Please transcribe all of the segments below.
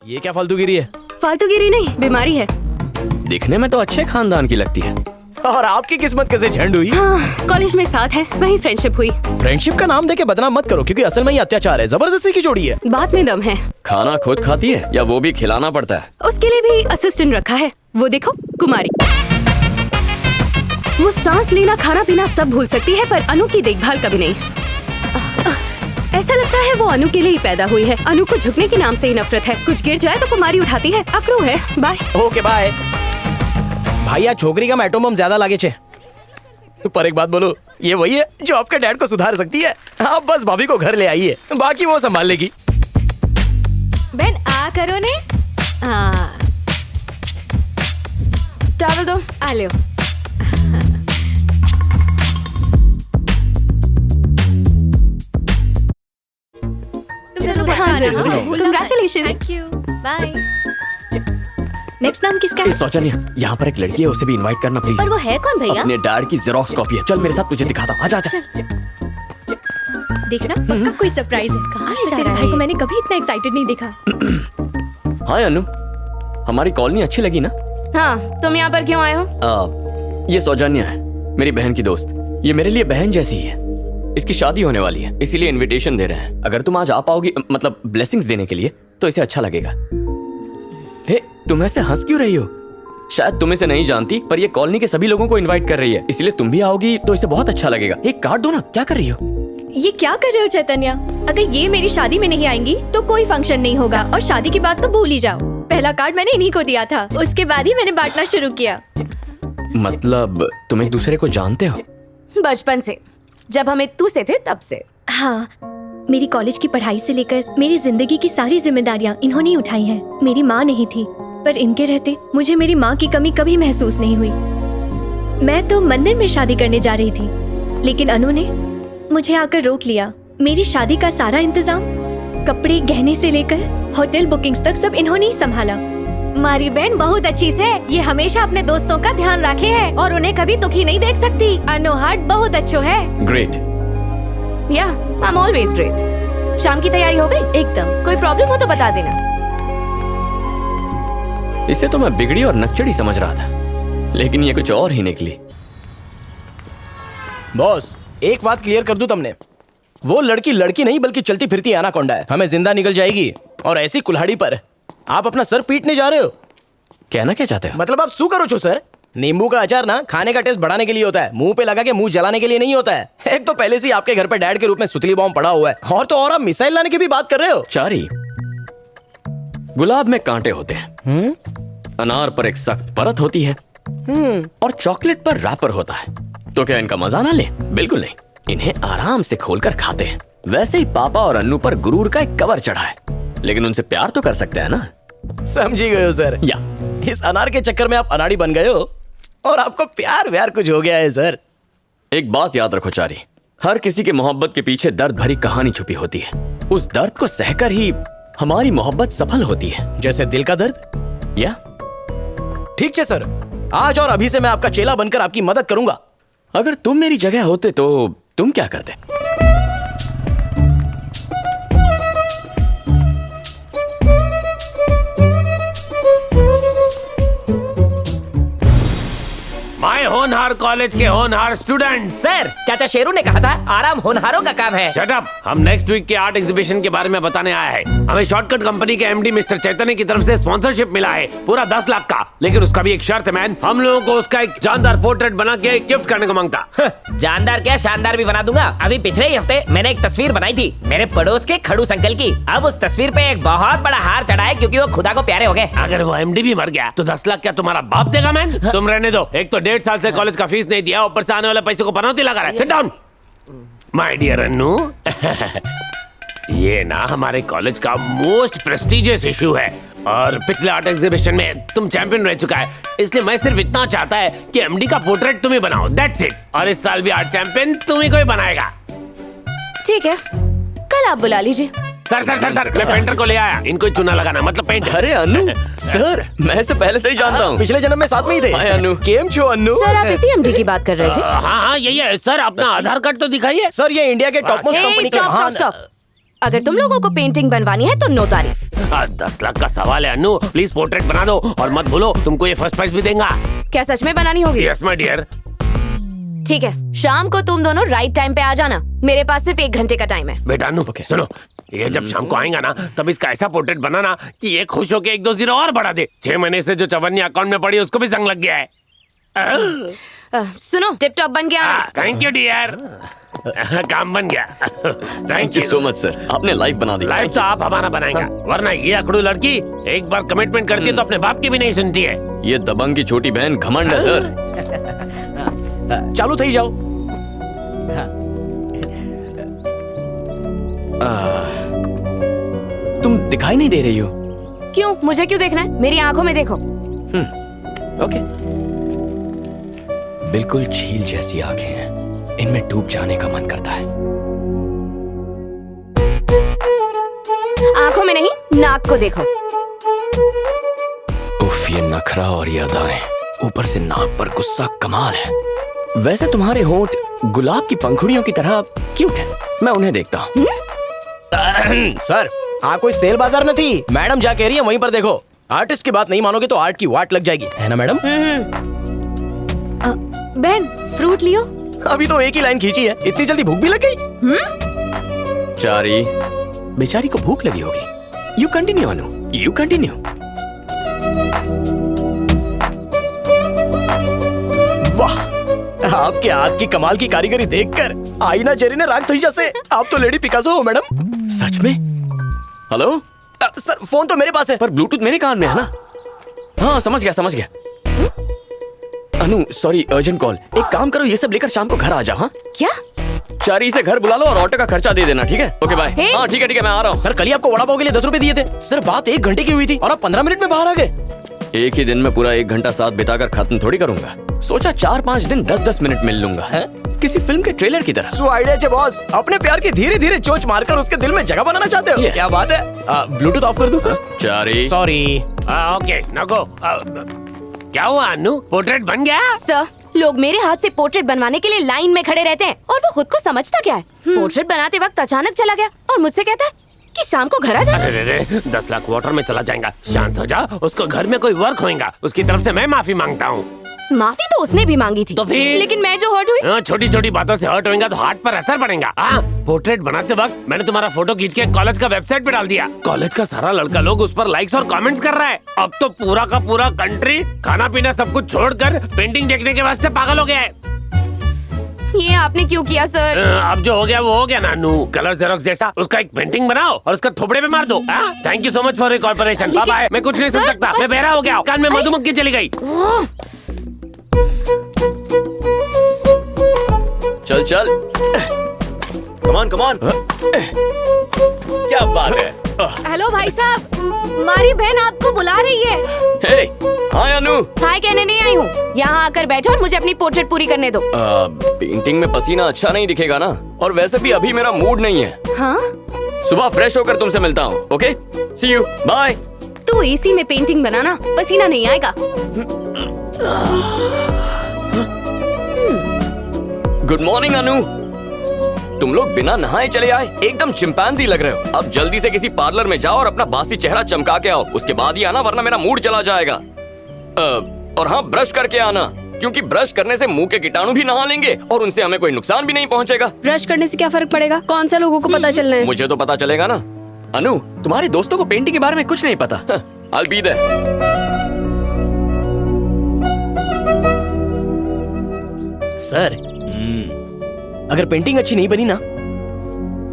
ये क्या फालतूगिरी है? फालतूगिरी नहीं, बीमारी है। दिखने में तो अच्छे खानदान की लगती है। और आपकी किस्मत कैसे झंड हुई? हाँ, कॉलेज में साथ है, वही फ्रेंडशिप हुई। फ्रेंडशिप का नाम देके बदनाम मत करो, क्योंकि असल में ये अत्याचार है, जबरदस्ती की जोड़ी है। बात में दम है। खाना खुद खाती है या वो भी खिलाना पड़ता है? उसके लिए भी असिस्टेंट रखा है। वो देखो, कुमारी। वो सांस लेना, खाना पीना सब भूल सकती है, पर अनु की देखभाल कभी नहीं। ऐसा लगता है वो अनु के लिए ही पैदा हुई है। अनु को झुकने के नाम से ही नफरत है। कुछ गिर जाए तो कुमारी उठाती है। अकड़ू है। बाय। Okay bye. भाई यार, छोकरी का एटम बम ज्यादा लागे छे। पर एक बात बोलो, ये वही है जो आपके डैड को सुधार सकती है। आप बस भाभी को घर ले आइए, बाकी वो संभाल लेगी। बहन आ करो ने। टॉवल दो, आ ले। Congratulations. बाय। नेक्स्ट नाम किसका है? सौजन्या, यहाँ पर एक लड़की है, उसे भी इनवाइट करना प्लीज। पर वो है कौन भैया? अपने डैड की जेरोक्स कॉपी है। चल मेरे साथ, तुझे दिखाता हूँ। आजा आजा। देखना, पक्का कोई सरप्राइज है। कहाँ आज जा तेरे रहा भाई है को ये? मैंने कभी इतना एक्साइटेड नहीं देखा। हाँ अनु, हमारी कॉलोनी अच्छी लगी ना? हाँ, तुम यहाँ पर क्यों आए हो? ये सौजन्या है, मेरी बहन की दोस्त। ये मेरे लिए बहन जैसी ही है। इसकी शादी होने वाली है, इसीलिए इनविटेशन दे रहे हैं। अगर तुम आज आ पाओगी, मतलब ब्लेसिंग्स देने के लिए, तो इसे अच्छा लगेगा। हे, तुम ऐसे हंस क्यों रही हो? शायद तुम इसे नहीं जानती, पर ये कॉलोनी के सभी लोगों को इनवाइट कर रही है, इसलिए तुम भी आओगी तो इसे बहुत अच्छा लगेगा। एक कार्ड दो ना। क्या कर रही हो? ये क्या कर रहे हो चैतन्या? अगर ये मेरी शादी में नहीं आएंगी तो कोई फंक्शन नहीं होगा, और शादी की बात तो भूल ही जाओ। पहला कार्ड मैंने इन्हीं को दिया था, उसके बाद ही मैंने बांटना शुरू किया। मतलब तुम एक दूसरे को जानते हो? बचपन से, जब हम एक से थे तब से। हाँ, मेरी कॉलेज की पढ़ाई से लेकर मेरी जिंदगी की सारी जिम्मेदारियाँ इन्होंने ही उठाई हैं। मेरी माँ नहीं थी, पर इनके रहते मुझे मेरी माँ की कमी कभी महसूस नहीं हुई। मैं तो मंदिर में शादी करने जा रही थी, लेकिन अनु ने मुझे आकर रोक लिया। मेरी शादी का सारा इंतजाम, कपड़े गहने से लेकर होटल बुकिंग्स तक सब इन्होंने ही संभाला। मारी बहन बहुत अच्छी से, ये हमेशा अपने दोस्तों का ध्यान रखे है और उन्हें कभी दुखी नहीं देख सकती। अनु हार्ट बहुत अच्छो है। ग्रेट। या, आई एम ऑलवेज ग्रेट। शाम की तैयारी हो गई? एकदम। कोई प्रॉब्लम हो तो बता देना। इसे तो मैं बिगड़ी और नकचड़ी समझ रहा था, लेकिन ये कुछ और ही निकली। बॉस, एक बात क्लियर कर दूं तुमने, वो लड़की लड़की नहीं बल्कि चलती फिरती एनाकोंडा है। हमें जिंदा निकल जाएगी, और ऐसी कुल्हाड़ी पर आप अपना सर पीटने जा रहे हो। कहना क्या चाहते हो? मतलब आप सू करो छो सर। नींबू का अचार ना खाने का टेस्ट बढ़ाने के लिए होता है, मुंह पे लगा के मुंह जलाने के लिए नहीं होता है। एक तो पहले से ही आपके घर पे डैड के रूप में सुतली बॉम्ब पड़ा हुआ है, और तो और आप मिसाइल लाने की भी बात कर रहे हो। चारी, गुलाब में कांटे होते हैं, अनार पर एक सख्त परत होती है, और चॉकलेट पर रैपर होता है। तो क्या इनका मजा ना ले? बिल्कुल नहीं, इन्हें आराम से खोलकर खाते हैं। वैसे ही पापा और अन्नू पर गुरूर का एक कवर चढ़ा है, लेकिन उनसे प्यार तो कर सकते हैं ना। समझी गए हो सर? या इस अनार के चक्कर में आप अनाड़ी बन गए हो, और आपको प्यार व्यार कुछ हो गया है सर। एक बात याद रखो चारी, हर किसी की मोहब्बत के पीछे दर्द भरी कहानी छुपी होती है। उस दर्द को सहकर ही हमारी मोहब्बत सफल होती है। जैसे दिल का दर्द। या ठीक है सर, आज और अभी से मैं आपका चेला बनकर आपकी मदद करूंगा। अगर तुम मेरी जगह होते तो तुम क्या करते? माय होनहार कॉलेज के होनहार स्टूडेंट। सर, चाचा शेरू ने कहा था आराम होनहारों का काम है। Shut up. हम नेक्स्ट वीक के आर्ट एग्जीबिशन के बारे में बताने आया है। हमें शॉर्टकट कंपनी के एमडी मिस्टर चैतन्य की तरफ से स्पॉन्सरशिप मिला है, पूरा 10 लाख का। लेकिन उसका भी एक शर्त है मैन, हम लोगों को उसका एक जानदार पोर्ट्रेट बना के गिफ्ट करने को मांगता। जानदार क्या, शानदार भी बना दूंगा। अभी पिछले ही हफ्ते मैंने एक तस्वीर बनाई थी मेरे पड़ोस के खड़ूस अंकल की। अब उस तस्वीर पे एक बहुत बड़ा हार चढ़ा है, क्योंकि वो खुदा को प्यारे हो गए। अगर वो एमडी भी मर गया तो 10 लाख क्या तुम्हारा बाप देगा मैन? तुम रहने दो, एक तो 1.5 साल से कॉलेज का फीस नहीं दिया, ऊपर से आने वाले पैसे को पनौती लगा रहा है। Sit down my dear Annu. ये ना हमारे कॉलेज का मोस्ट प्रेस्टिजियस इशू है, और पिछले आर्ट एग्जीबिशन में तुम चैंपियन रह चुका है, इसलिए मैं सिर्फ इतना चाहता है कि एमडी का पोर्ट्रेट तुम ही बनाओ, दैट्स इट। और इस साल भी आर्ट चैंपियन तुम ही कोई बनाएगा। ठीक है, कल आप बुला लीजिए। सर सर सर सर, मैं पेंटर को ले आया, इनको ही चुना लगाना, मतलब पेंट। अरे अन्नू सर, मैं इसे पहले से ही जानता हूँ, पिछले जन्म में साथ में ही थे। हाय अन्नू, केम छो अन्नू? सर, आप इसी एमडी की बात कर रहे थे? हाँ हाँ, यही है सर। अपना आधार कार्ड तो दिखाइए। सर, ये इंडिया के टॉप मोस्ट कंपनी के स्टॉप महान। स्टॉप। अगर तुम लोगों को पेंटिंग बनवानी है तो नो तारीफ। 10 लाख का सवाल है अन्नू, प्लीज पोर्ट्रेट बना दो और मत भूलो तुमको ये फर्स्ट प्राइज भी देगा। क्या सच में बनानी होगी? Yes my dear. ठीक है, शाम को तुम दोनों राइट टाइम पे आ जाना। मेरे पास सिर्फ 1 घंटे का टाइम है। बेटा अन्नू सुनो, ये जब शाम को आएगा ना तब इसका ऐसा पोर्ट्रेट बनाना कि ये खुश होके 1-2 जीरो और बढ़ा दे। 6 महीने से जो चवन्नी अकाउंट में पड़ी उसको भी जंग लग गया है। सुनो, टिप टॉप बन गया। Thank you dear. काम बन गया। Thank you so much sir, आपने लाइफ बना दी। लाइफ तो आप हमारा बनाएगा, वरना ये अकड़ू लड़की एक बार कमिटमेंट करती है तो अपने बाप की भी नहीं सुनती है। ये दबंग की छोटी बहन घमंड है सर। चालू थई जाओ। तुम दिखाई नहीं दे रही हो। क्यों? मुझे क्यों देखना है? मेरी आंखों में देखो। ओके। बिल्कुल झील जैसी आंखें हैं, इनमें डूब जाने का मन करता है। आंखों में नहीं, नाक को देखो। उफ, ये नखरा और ये अदाएं, ऊपर से नाक पर गुस्सा कमाल है। वैसे तुम्हारे होंठ गुलाब की पंखुड़ियों की तरह क्यूट है, मैं उन्हें देखता हूँ। सर, हाँ कोई सेल बाजार न थी। मैडम जा कह रही है वहीं पर देखो। आर्टिस्ट की बात नहीं मानोगे तो आर्ट की वाट लग जाएगी, है ना मैडम? बहन, फ्रूट लियो। अभी तो एक ही लाइन खींची है, इतनी जल्दी भूख भी लग गई? चारी, बेचारी को भूख लगी होगी। You continue Anu, you continue. वाह, आपके हाथ की कमाल की कारीगरी देखकर आईना चेरी ने राग थई जैसे। आप तो लेडी पिकासो हो मैडम। सच में? हेलो सर, फोन तो मेरे पास है पर ब्लूटूथ मेरे कान में है ना। हाँ समझ गया समझ गया। अनु सॉरी, अर्जेंट कॉल। एक काम करो, ये सब लेकर शाम को घर आ जाओ। हाँ क्या? चारी से घर बुला लो और ऑटो का खर्चा दे देना, ठीक है? Okay bye. Hey! हाँ ठीक है मैं आ रहा हूँ। सर, कल ही आपको वड़ा पाव के लिए 10 रुपए दिए थे। सर, बात 1 घंटे की हुई थी और आप 15 मिनट में बाहर आ गए। एक ही दिन में पूरा 1 घंटा साथ बिताकर खत्म थोड़ी करूंगा। सोचा 4-5 दिन 10-10 मिनट मिल लूंगा, है? किसी फिल्म के ट्रेलर की तरह। सो आइडिया है बॉस, अपने प्यार की धीरे धीरे चोंच मारकर उसके दिल में जगह बनाना चाहते हो। Yes. क्या बात है। ब्लूटूथ ऑफ कर दूं सर? चारी सॉरी। ओके नको। क्या हुआ अन्नू, पोर्ट्रेट बन गया? सर, लोग मेरे हाथ से पोर्ट्रेट बनवाने के लिए लाइन में खड़े रहते हैं और वो खुद को समझता क्या है। पोर्ट्रेट बनाते वक्त अचानक चला गया और मुझसे कहता है कि शाम को घर आ जाना। अरे 10 लाख वाटर में चला जाएगा। शांत हो जा, उसको घर में कोई वर्क होएगा, उसकी तरफ से मैं माफी मांगता हूँ। माफी तो उसने भी मांगी थी, तो फिर? लेकिन मैं जो हर्ट हुई। छोटी छोटी बातों से हर्ट होएगा तो हार्ट पर असर पड़ेगा। पोर्ट्रेट बनाते वक्त मैंने तुम्हारा फोटो खींच के कॉलेज का वेबसाइट पे डाल दिया। कॉलेज का सारा लड़का लोग उस पर लाइक्स और कमेंट्स कर रहा है। अब तो पूरा का पूरा कंट्री खाना पीना सब कुछ छोड़कर पेंटिंग देखने के वास्ते पागल हो गया है। ये आपने क्यों किया सर? अब जो हो गया वो हो गया नानू। कलर जेरोक्स जैसा उसका एक पेंटिंग बनाओ और उसका थोपड़े पे मार दो। Thank you so much for your corporation. Bye bye. मैं कुछ नहीं सुन सर, सकता, मैं बहरा हो गया। कान में मधुमक्खी चली गई। चल चल, कमान कमान। क्या बात है? हेलो भाई साहब, हमारी बहन आपको बुला रही है। हे, हाय अनु। हाय कहने नहीं आई हूँ, यहाँ आकर बैठो और मुझे अपनी पोर्ट्रेट पूरी करने दो। पेंटिंग में पसीना अच्छा नहीं दिखेगा ना, और वैसे भी अभी मेरा मूड नहीं है। हाँ? सुबह फ्रेश होकर तुमसे मिलता हूँ। Okay, see you, bye. तू एसी में पेंटिंग बनाना, पसीना नहीं आएगा। Good morning Anu. तुम लोग बिना नहाए चले आए, एकदम चिंपैंजी लग रहे हो। अब जल्दी से किसी पार्लर में जाओ और अपना बासी चेहरा चमका के आओ, उसके बाद ही आना वरना मेरा मूड चला जाएगा। और हाँ, ब्रश करके आना, क्योंकि ब्रश करने से मुंह के कीटाणु भी नहा लेंगे और उनसे हमें कोई नुकसान भी नहीं पहुंचेगा। ब्रश करने से क्या फर्क पड़ेगा? कौन सा लोगों को पता चलना है? मुझे तो पता चलेगा ना। अनु, तुम्हारे दोस्तों को पेंटिंग के बारे में कुछ नहीं पता। I'll be there. सर, अगर पेंटिंग अच्छी नहीं बनी ना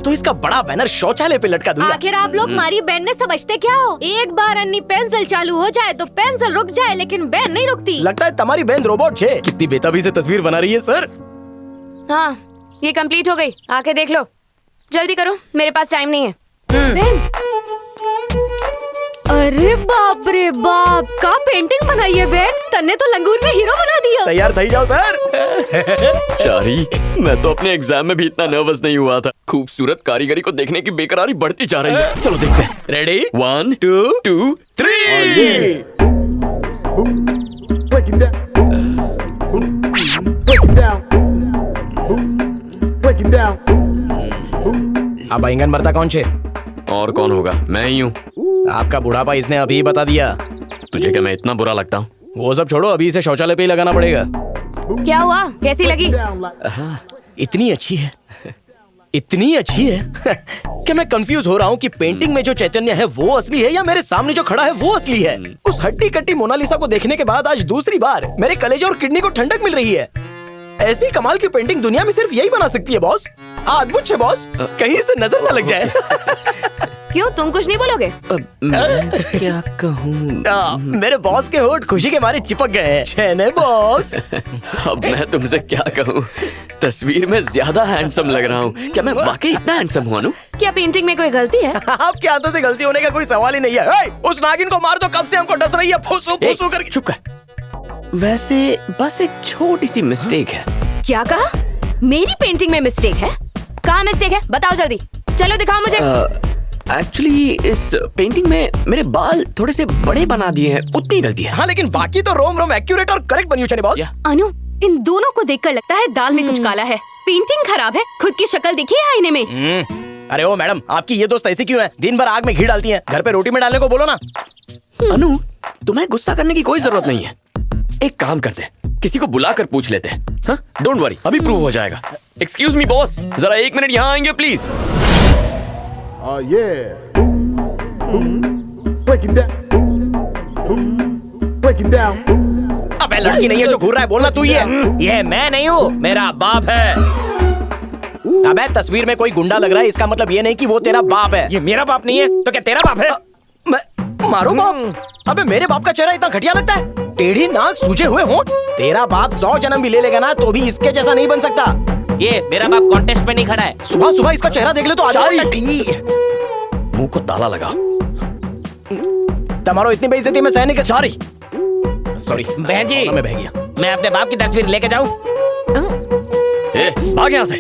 तो इसका बड़ा बैनर शौचालय पे लटका दूंगा। आखिर आप लोग हमारी बहन ने समझते क्या हो? एक बार अन्नी पेंसिल चालू हो जाए तो पेंसिल रुक जाए, लेकिन बहन नहीं रुकती। लगता है तुम्हारी बहन रोबोट है। कितनी बेताबी से तस्वीर बना रही है सर। हाँ, ये कंप्लीट हो गई, आके देख लो। जल्दी करो, मेरे पास टाइम नहीं है। बहन, अरे बाप रे बाप, का पेंटिंग बनाई है बहन। तन्ने तो लंगूर में हीरो बना दिया। तैयार थई जाओ सर। चारी, मैं तो अपने एग्जाम में भी इतना नर्वस नहीं हुआ था। खूबसूरत कारीगरी को देखने की बेकरारी बढ़ती जा रही है। चलो देखते हैं। Ready? 1 2 3। Break it down. Break it down. Break it down. आप बैंगन भरता कौन छे? और कौन होगा? मैं ही हूँ। आपका बुढ़ापा इसने अभी बता दिया। तुझे क्या मैं इतना बुरा लगता हूँ? वो सब छोड़ो, अभी इसे शौचालय पे ही लगाना पड़ेगा। क्या हुआ, कैसी लगी? इतनी अच्छी है, इतनी अच्छी है कि मैं कंफ्यूज हो रहा हूँ कि पेंटिंग में जो चैतन्य है वो असली है या मेरे सामने जो खड़ा है वो असली है। उस हट्टी कट्टी मोनालिसा को देखने के बाद आज दूसरी बार मेरे कलेजे और किडनी को ठंडक मिल रही है। ऐसी कमाल की पेंटिंग दुनिया में सिर्फ यही बना सकती है बॉस। अद्भुत है बॉस, कहीं से नजर न लग जाए। क्यों, तुम कुछ नहीं बोलोगे? मैं क्या कहूँ? मेरे बॉस के होठ खुशी के मारे चिपक गए हैं। छेने बॉस। अब मैं तुमसे क्या कहूँ? तस्वीर में ज्यादा हैंडसम लग रहा हूँ। क्या मैं वाकई इतना हैंडसम हुआ नू? क्या पेंटिंग में कोई गलती है? आपके हाथों से गलती होने का कोई सवाल ही नहीं है। उस नागिन को मार दो, कब से हमको डस रही है फुसू फुसू करके। चुप कर। वैसे बस एक छोटी सी मिस्टेक है। क्या कहा? मेरी पेंटिंग में मिस्टेक है? कहाँ मिस्टेक है, बताओ जल्दी। चलो दिखाओ मुझे। एक्चुअली इस पेंटिंग में मेरे बाल थोड़े से बड़े बना दिए हैं, उतनी गलती है। हाँ, लेकिन बाकी तो रोम रोम एक्यूरेट और करेक्ट बनी है बॉस। अनु, इन दोनों को देखकर लगता है दाल में कुछ काला है। पेंटिंग खराब है, खुद की शक्ल देखी है आईने में? अरे ओ मैडम, आपकी ये दोस्त ऐसी क्यों है? दिन भर आग में घी डालती हैं, घर पे रोटी में डालने को बोलो ना। अनु, तुम्हें गुस्सा करने की कोई जरूरत नहीं है। एक काम करते हैं, किसी को बुलाकर पूछ लेते हैं। हाँ, डोंट वरी, अभी प्रूव हो जाएगा। एक्सक्यूज मी बॉस, जरा 1 मिनट यहाँ आएंगे प्लीज। अबे लड़की नहीं है जो घूर रहा है, बोलना तू ही है। ये मैं नहीं हूँ, मेरा बाप है। अबे तस्वीर में कोई गुंडा लग रहा है, इसका मतलब ये नहीं कि वो तेरा बाप है। ये मेरा बाप नहीं है तो क्या तेरा बाप है? मैं मारो बाप? अबे मेरे बाप का चेहरा इतना घटिया लगता है? टेढ़ी नाक, सूजे हुए होंठ। तेरा बाप 100 जन्म भी ले लेगा ना तो भी इसके जैसा नहीं बन सकता। ये मेरा बाप कॉन्टेस्ट में नहीं खड़ा है। सुबह सुबह इसका चेहरा देख ले तो मुंह को ताला लगा। तुम्हारो इतनी बेइज्जती में सहने के चारी। सॉरी बहन जी, मैं बह गया। मैं अपने बाप की तस्वीर लेके जाऊं? भाग यहाँ से।